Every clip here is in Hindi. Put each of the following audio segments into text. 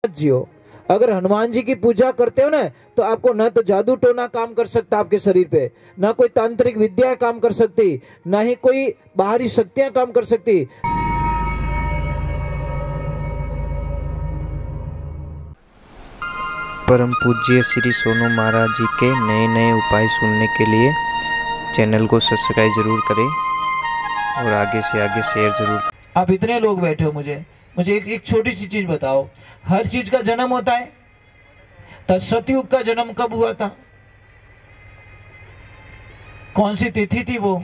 जियो। अगर हनुमान जी की पूजा करते हो ना तो आपको न तो जादू टोना काम कर सकता आपके शरीर पे, ना कोई तांत्रिक विद्या काम कर सकती, ना ही कोई बाहरी शक्तियां काम कर सकती। परम पूज्य श्री सोनू महाराज जी के नए नए उपाय सुनने के लिए चैनल को सब्सक्राइब जरूर करें और आगे से आगे शेयर जरूर। आप इतने लोग बैठे हो, मुझे एक छोटी सी चीज बताओ। हर चीज का जन्म होता है, तो सतयुग का जन्म कब हुआ था? कौन सी तिथि थी वो?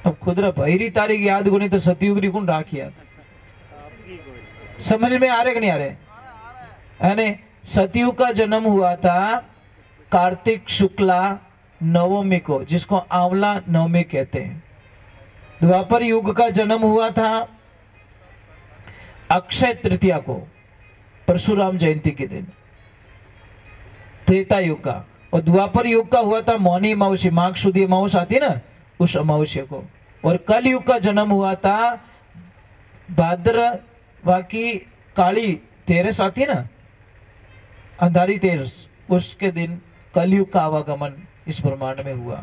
अब खुदरा भैरी तारीख याद को नहीं तो सतयुग री कौन राख याद। समझ में आ रहे कि नहीं आ रहे? यानी सतयुग का जन्म हुआ था कार्तिक शुक्ला नवमी को, जिसको आंवला नवमी कहते हैं। द्वापर युग का जन्म हुआ था अक्षय तृतीया को, परशुराम जयंती के दिन। त्रेता युग का, और द्वापर युग का हुआ था मौनी अमावस्या, माघ शुद्ध अमावस्या आती ना, उस अमावस्या को। और कल युग का जन्म हुआ था भाद्रवा की काली तेरस आती है ना, अंधारी तेरस, उसके दिन कलयुग का आवागमन इस ब्रह्मांड में हुआ।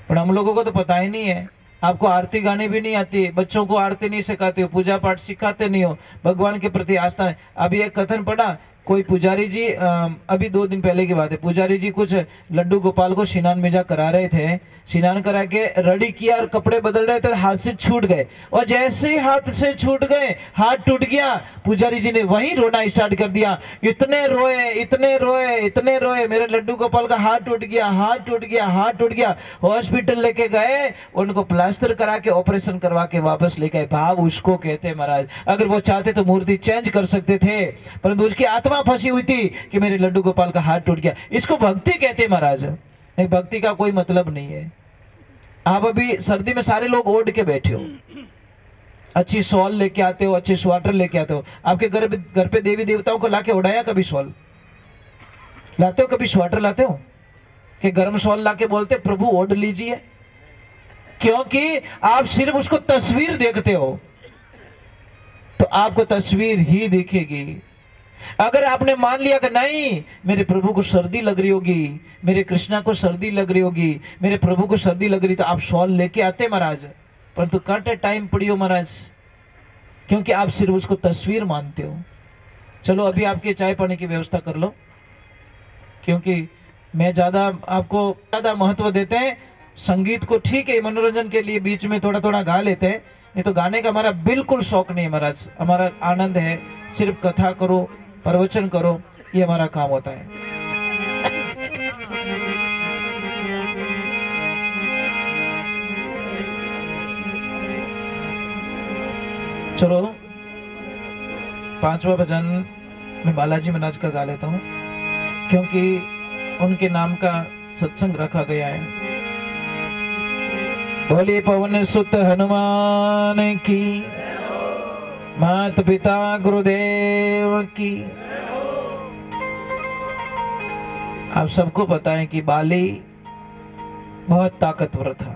पर हम लोगों को तो पता ही नहीं है। आपको आरती गानी भी नहीं आती, बच्चों को आरती नहीं सिखाते हो, पूजा पाठ सिखाते नहीं हो, भगवान के प्रति आस्था नहीं। अभी एक कथन पढ़ा, कोई पुजारी जी, अभी 2 दिन पहले की बात है, पुजारी जी कुछ लड्डू गोपाल को स्नान मिजा करा रहे थे। स्नान करा के रेडी किया और कपड़े बदल रहे थे, हाथ से छूट गए, और जैसे ही हाथ से छूट गए हाथ टूट गया। पुजारी जी ने वहीं रोना स्टार्ट कर दिया, इतने रोए इतने रोए इतने रोए, मेरे लड्डू गोपाल का हाथ टूट गया, हाथ टूट गया, हाथ टूट गया। हॉस्पिटल लेके गए, उनको प्लास्टर करा के ऑपरेशन करवा के वापस लेके आए। भाव उसको कहते हैं महाराज। अगर वो चाहते तो मूर्ति चेंज कर सकते थे, परंतु उसकी आत्मा फंसी हुई थी कि मेरे लड्डू गोपाल का हाथ टूट गया। इसको भक्ति कहते हैं महाराज। नहीं, भक्ति का कोई मतलब नहीं है। आप अभी सर्दी में सारे लोग ओढ़ के बैठे हो, अच्छी शॉल लेके आते हो, अच्छे स्वेटर लेके आते हो। आपके घर पे देवी देवताओं को लाके उड़ाया कभी? शॉल लाते हो कभी? स्वेटर लाते हो कि गर्म शॉल लाके बोलते प्रभु ओढ़ लीजिए? क्योंकि आप सिर्फ उसको तस्वीर देखते हो, तो आपको तस्वीर ही दिखेगी। अगर आपने मान लिया कि नहीं, मेरे प्रभु को सर्दी लग रही होगी, मेरे कृष्णा को सर्दी लग रही होगी, मेरे प्रभु को सर्दी लग रही, तो आप शॉल लेके आते महाराज। परंतु कांटे टाइम पड़ी हो महाराज, क्योंकि आप सिर्फ उसको तस्वीर मानते हो। चलो अभी आपके चाय पानी की व्यवस्था कर लो, क्योंकि मैं आपको ज्यादा महत्व देते हैं। संगीत को ठीक है मनोरंजन के लिए बीच में थोड़ा थोड़ा गा लेते हैं, नहीं तो गाने का हमारा बिल्कुल शौक नहीं है महाराज। हमारा आनंद है सिर्फ कथा करो, प्रवचन करो, ये हमारा काम होता है। चलो 5वां भजन मैं बालाजी महाराज का गा लेता हूँ, क्योंकि उनके नाम का सत्संग रखा गया है। बोले पवन सुत हनुमान की, मात पिता गुरुदेव की। आप सबको पता है कि बाली बहुत ताकतवर था,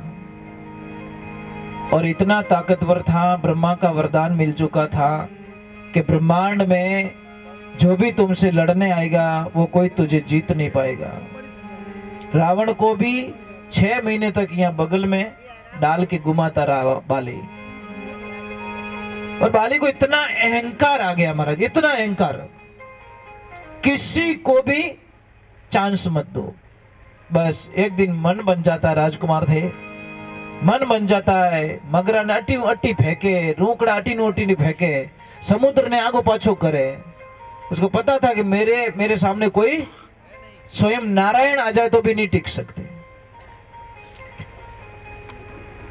और इतना ताकतवर था, ब्रह्मा का वरदान मिल चुका था कि ब्रह्मांड में जो भी तुमसे लड़ने आएगा वो कोई तुझे जीत नहीं पाएगा। रावण को भी 6 महीने तक यहाँ बगल में डाल के घुमाता रहा बाली। और बाली को इतना अहंकार आ गया महाराज, इतना अहंकार, किसी को भी चांस मत दो। बस एक दिन मन बन जाता है, राजकुमार थे, मन बन जाता है, मगरा ने अटी अटी फेंके, रूकड़ा अटी नोटी ने फेंके, समुद्र ने आगो पाछो करे। उसको पता था कि मेरे सामने कोई स्वयं नारायण आ जाए तो भी नहीं टिक सकते।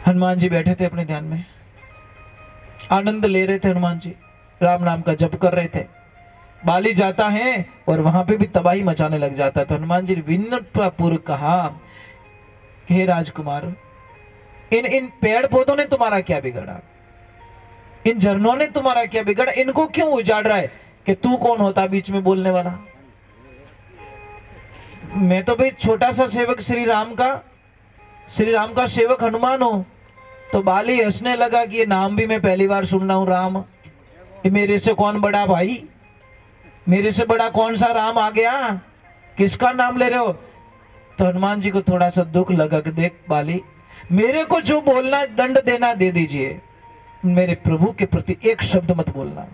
हनुमान जी बैठे थे अपने ध्यान में, आनंद ले रहे थे। हनुमान जी राम नाम का जप कर रहे थे। बाली जाता है और वहां पे भी तबाही मचाने लग जाता है। तो हनुमान जी विनम्रतापूर्वक कहा, हे राजकुमार, इन पेड़ पौधों ने तुम्हारा क्या बिगाड़ा, इन झरनों ने तुम्हारा क्या बिगाड़ा, इनको क्यों उजाड़ रहा है? कि तू कौन होता बीच में बोलने वाला? मैं तो भाई छोटा सा सेवक श्री राम का सेवक हनुमान हूं। तो बाली हंसने लगा कि ये नाम भी मैं पहली बार सुन रहा हूं, राम, कि मेरे से कौन बड़ा भाई, मेरे से बड़ा कौन सा राम आ गया, किसका नाम ले रहे हो। तो हनुमान जी को थोड़ा सा दुख लगा कि देख बाली, मेरे को जो बोलना दंड देना दे दीजिए, मेरे प्रभु के प्रति एक शब्द मत बोलना।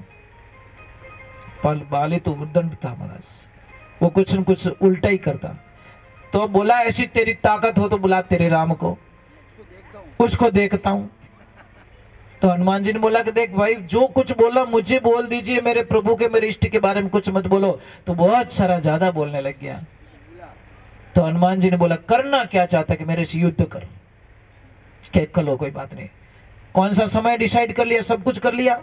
बाली तो दंड था महाराज, वो कुछ न कुछ उल्टा ही करता। तो बोला ऐसी तेरी ताकत हो तो बुला तेरे राम को, उसको देखता हूं। तो हनुमान जी ने बोला कि देख भाई, जो कुछ बोला मुझे बोल दीजिए, मेरे प्रभु के मेरे इष्ट के बारे में कुछ मत बोलो। तो बहुत सारा ज्यादा बोलने लग गया। तो हनुमान जी ने बोला करना क्या चाहता कि मेरे से युद्ध कर, क्या कलो कोई बात नहीं, कौन सा समय डिसाइड कर लिया, सब कुछ कर लिया,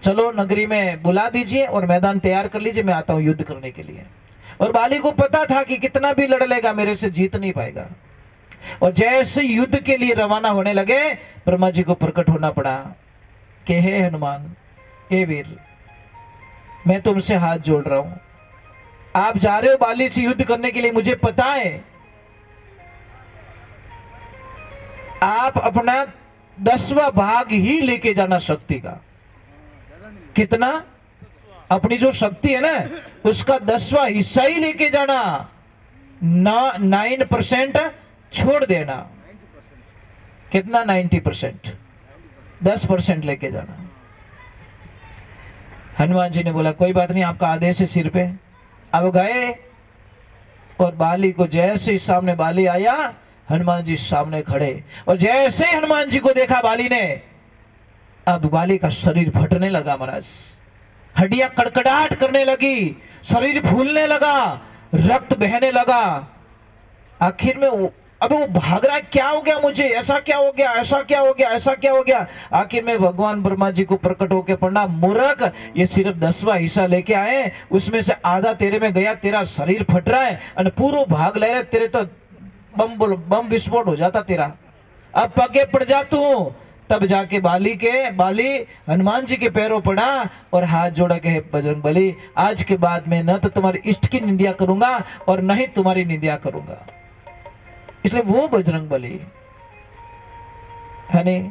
चलो नगरी में बुला दीजिए और मैदान तैयार कर लीजिए, मैं आता हूं युद्ध करने के लिए। और बाली को पता था कि कितना भी लड़ लेगा मेरे से जीत नहीं पाएगा। और जैसे युद्ध के लिए रवाना होने लगे, ब्रह्मा जी को प्रकट होना पड़ा कि हे हनुमान, हे वीर, मैं तुमसे हाथ जोड़ रहा हूं, आप जा रहे हो बाली से युद्ध करने के लिए, मुझे पता है आप अपना 10वां भाग ही लेके जाना शक्ति का। कितना? अपनी जो शक्ति है ना, उसका 10वां हिस्सा ही लेके जाना, 9% छोड़ देना। कितना? 90%, 10% लेके जाना। हनुमान जी ने बोला कोई बात नहीं, आपका आदेश है सिर पे। अब गए और बाली को जैसे सामने बाली आया, हनुमान जी सामने खड़े, और जैसे हनुमान जी को देखा बाली ने, अब बाली का शरीर फटने लगा महाराज, हड्डियां कड़कड़ाहट करने लगी, शरीर फूलने लगा, रक्त बहने लगा। आखिर में अब वो भाग रहा है, क्या हो गया मुझे, ऐसा क्या हो गया, ऐसा क्या हो गया, ऐसा क्या हो गया। आखिर में भगवान ब्रह्मा जी को प्रकट होकर पढ़ना, मूर्ख, ये सिर्फ 10वां हिस्सा लेके आए, उसमें से आधा तेरे में गया, तेरा शरीर फट रहा है और पूरा भाग ले रहे, तेरे तो बम विस्फोट हो जाता तेरा, अब पगे पड़ जा तू। तब जाके बाली हनुमान जी के पैरों पड़ा और हाथ जोड़ा के बजरंग बली, आज के बाद मैं न तो तुम्हारी इष्ट की निंदा करूंगा और न ही तुम्हारी निंदा करूंगा। इसलिए वो बजरंग बली है नहीं।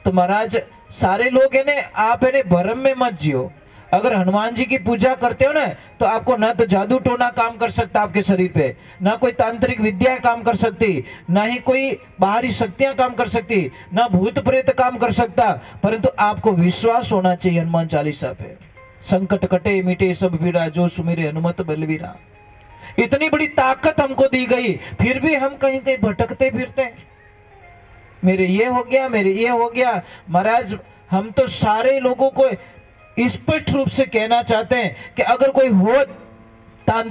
तो महाराज सारे लोग है ने, आप है ने भरम में मत जियो। अगर हनुमान जी की पूजा करते हो ना, तो आपको ना तो जादू टोना काम कर सकता आपके शरीर पे, ना कोई तांत्रिक विद्या काम कर सकती, ना ही कोई बाहरी शक्तियां काम कर सकती, ना भूत प्रेत काम कर सकता, परंतु आपको विश्वास होना चाहिए हनुमान चालीसा पे। संकट कटे मिटे सब पीड़ा, जो सुमिरे हनुमत बलवीरा। इतनी बड़ी ताकत हमको दी गई, फिर भी हम कहीं कहीं भटकते फिरते हैं, मेरे ये हो गया, मेरे ये हो गया। महाराज हम तो सारे लोगों को स्पष्ट रूप से कहना चाहते हैं कि अगर कोई हो तांत्रिक